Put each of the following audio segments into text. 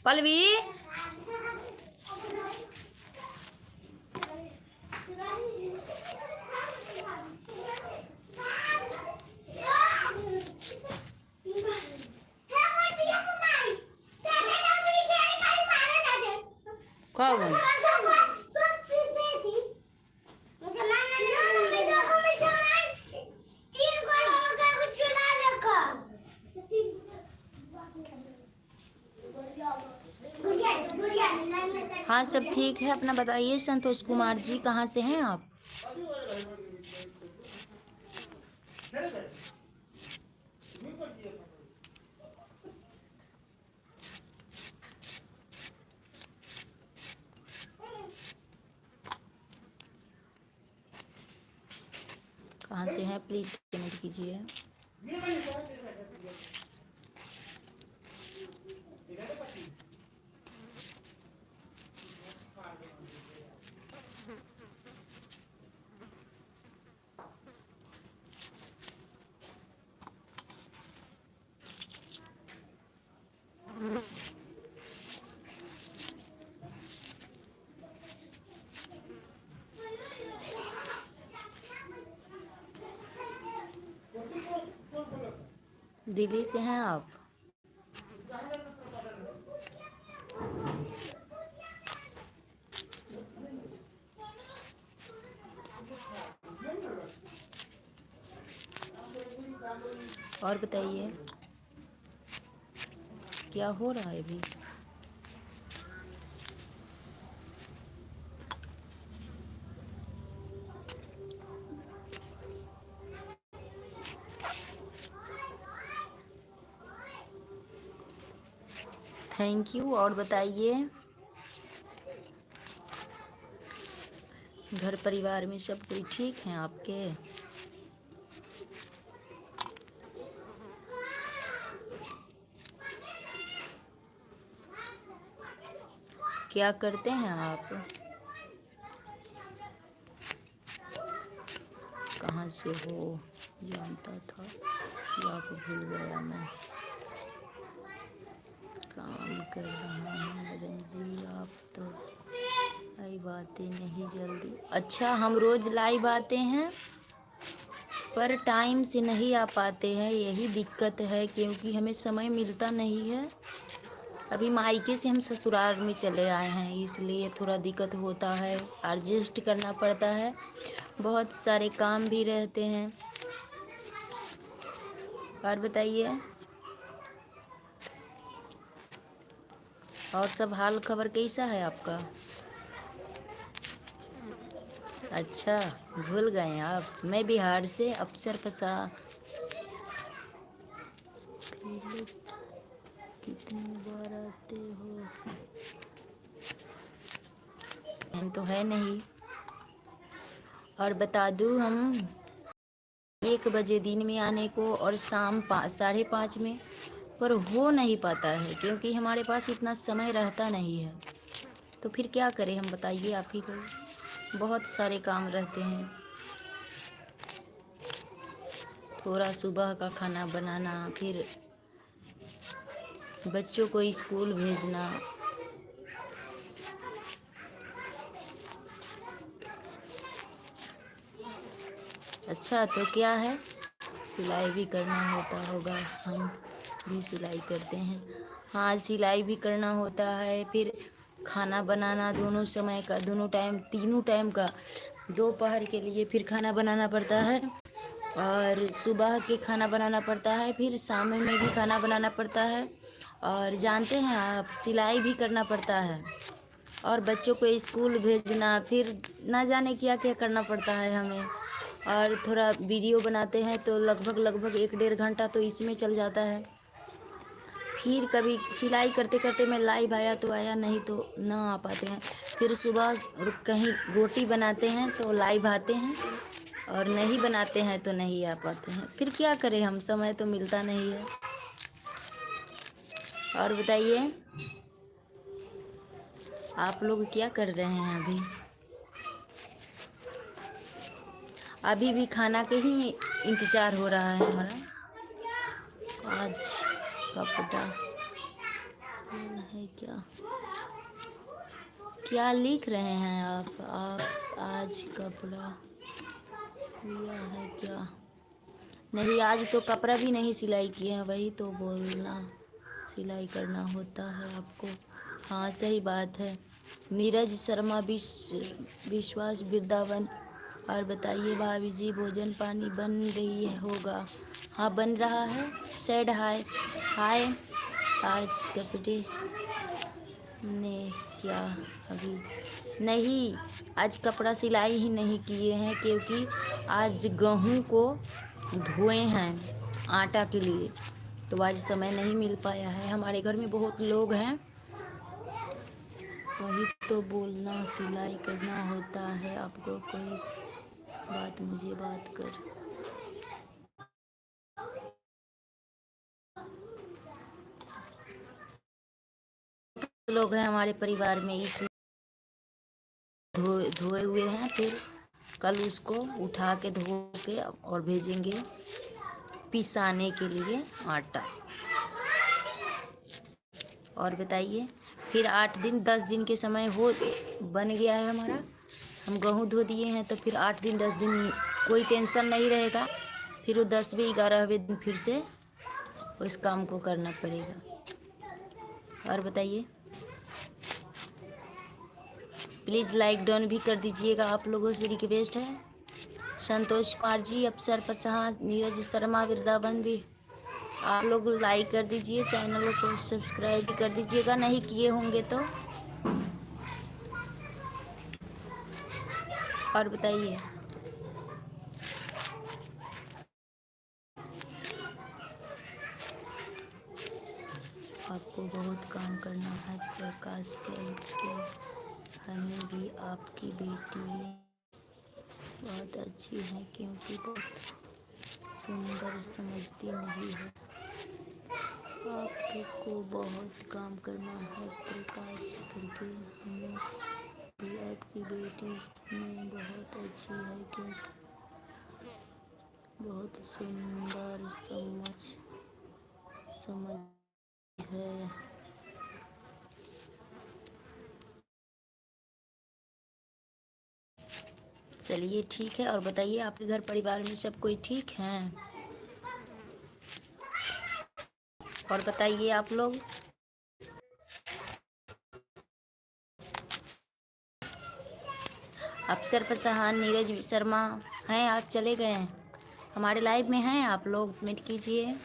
पल्लवी कौन हाँ सब ठीक है। अपना बताइए संतोष कुमार जी, कहाँ से हैं आप? कहाँ से हैं प्लीज कमेंट कीजिए। दिल्ली से हैं आप? और बताइए क्या हो रहा है अभी? Thank you. और बताइए घर परिवार में सब कोई ठीक है आपके? क्या करते हैं आप? कहाँ से हो जानता था या आपको भूल गया मैं। काम कर रहा हूँ मैडम जी, आप तो लाइव आते नहीं जल्दी। अच्छा हम रोज़ लाइव आते हैं पर टाइम से नहीं आ पाते हैं, यही दिक्कत है क्योंकि हमें समय मिलता नहीं है। अभी मायके से हम ससुराल में चले आए हैं इसलिए थोड़ा दिक्कत होता है, एडजस्ट करना पड़ता है, बहुत सारे काम भी रहते हैं। और बताइए और सब हाल खबर कैसा है आपका? अच्छा भूल गए आप। मैं बिहार से अफसर फसा। कितनी बार आते हो? हम तो है नहीं। और बता दूँ हम 1 बजे दिन में आने को और शाम 5:30 में, पर हो नहीं पाता है क्योंकि हमारे पास इतना समय रहता नहीं है। तो फिर क्या करें हम, बताइए आप ही लोग। बहुत सारे काम रहते हैं, थोड़ा सुबह का खाना बनाना, फिर बच्चों को स्कूल भेजना। अच्छा तो क्या है, सिलाई भी करना होता होगा, हम भी सिलाई करते हैं। हाँ सिलाई भी करना होता है, फिर खाना बनाना दोनों समय का, दोनों टाइम, तीनों टाइम का। दोपहर के लिए फिर खाना बनाना पड़ता है और सुबह के खाना बनाना पड़ता है, फिर शाम में भी खाना बनाना पड़ता है। और जानते हैं आप सिलाई भी करना पड़ता है और बच्चों को स्कूल भेजना, फिर ना जाने क्या क्या करना पड़ता है हमें। और थोड़ा वीडियो बनाते हैं तो लगभग 1-1.5 घंटा तो इसमें चल जाता है। फिर कभी सिलाई करते करते मैं लाइव आया तो आया, नहीं तो ना आ पाते हैं। फिर सुबह कहीं रोटी बनाते हैं तो लाइव आते हैं और नहीं बनाते हैं तो नहीं आ पाते हैं। फिर क्या करें हम, समय तो मिलता नहीं है। और बताइए आप लोग क्या कर रहे हैं अभी? अभी भी खाना के ही इंतज़ार हो रहा है हमारा। आज कपड़ा है क्या क्या लिख रहे हैं आप आज कपड़ा लिया है क्या? नहीं, आज तो कपड़ा भी नहीं सिलाई किए हैं, वही तो बोलना, सिलाई करना होता है आपको। हाँ सही बात है। नीरज शर्मा विश्वास वृंदावन। और बताइए भाभी जी, भोजन पानी बन रही है होगा? हाँ बन रहा है। सैड हाय हाय। आज कपड़े ने क्या अभी नहीं, आज कपड़ा सिलाई ही नहीं किए हैं क्योंकि आज गेहूं को धोए हैं आटा के लिए, तो आज समय नहीं मिल पाया है। हमारे घर में बहुत लोग हैं, वही तो बोलना, सिलाई करना होता है आपको। कोई बात मुझे बात कर। लोग हैं हमारे परिवार में, इसलिए धोए हुए हैं, फिर कल उसको उठा के धो के और भेजेंगे पिसाने के लिए आटा। और बताइए, फिर 8 दिन 10 दिन के समय हो बन गया है हमारा, हम गेहूँ धो दिए हैं, तो फिर 8 दिन 10 दिन कोई टेंशन नहीं रहेगा। फिर वो 10वें 11वें दिन फिर से उस काम को करना पड़ेगा। और बताइए, प्लीज़ लाइक डाउन भी कर दीजिएगा, आप लोगों से रिक्वेस्ट है। संतोष कुमार जी, अफसर प्रसाद, नीरज शर्मा, वृंदावन भी आप लोग लाइक कर दीजिए, चैनल को सब्सक्राइब भी कर दीजिएगा, नहीं किए होंगे तो। और बताइए, आपको बहुत काम करना है प्रकाश के। हमें भी आपकी बेटी ने बहुत अच्छी है क्योंकि बहुत सुंदर, समझती नहीं है। आपको बहुत काम करना है प्रकाश करके। हमें भी आपकी बेटी ने बहुत अच्छी है क्योंकि बहुत सुंदर, समझ है। चलिए ठीक है। और बताइए, आपके घर परिवार में सब कोई ठीक हैं? और बताइए आप लोग, अफसर प्रसाद, नीरज शर्मा हैं, आप चले गए हैं? हमारे लाइव में हैं आप लोग, मिट कीजिए।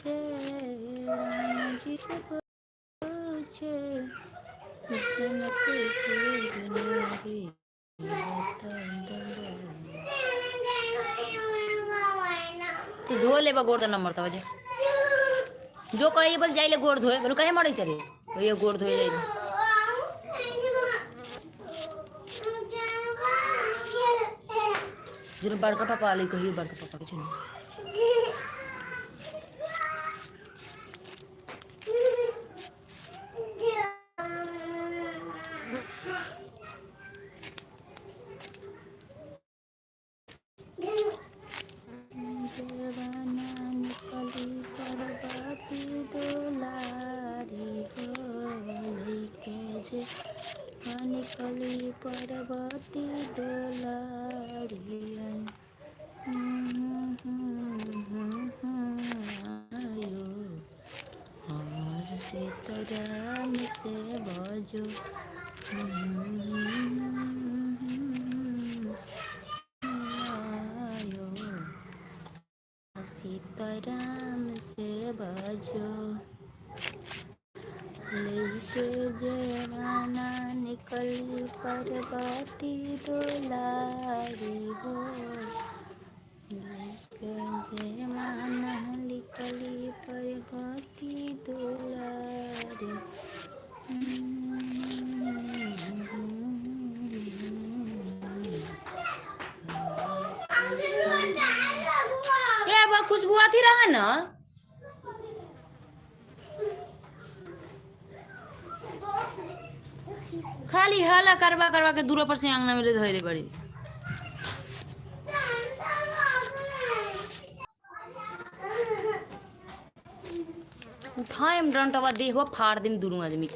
राम जी से पूछे, जनक के नारी तू धो ले गोड़ तो न मरता वजह जो कही बोल जाइले गोड़ धोए बोलो कहे मरे चले तो ये गोड़ धोए जाइले जो बड़का पापा वाली कहियो बड़का पापा के चुनी निकली पर्वती दुलारी आयो और सीताराम से बजो आयो सीताराम से बजो लेके जवाना निकली पर्वती दुलारी हो लेके जवाना निकली पर्वती दुलारी ये खुशबू आती रहा ना खाली हाला करवा करवा के दूर पर से आंगना में धोए बड़ी उठाए डंटवा देखो फाड़ देम दोनों आदमी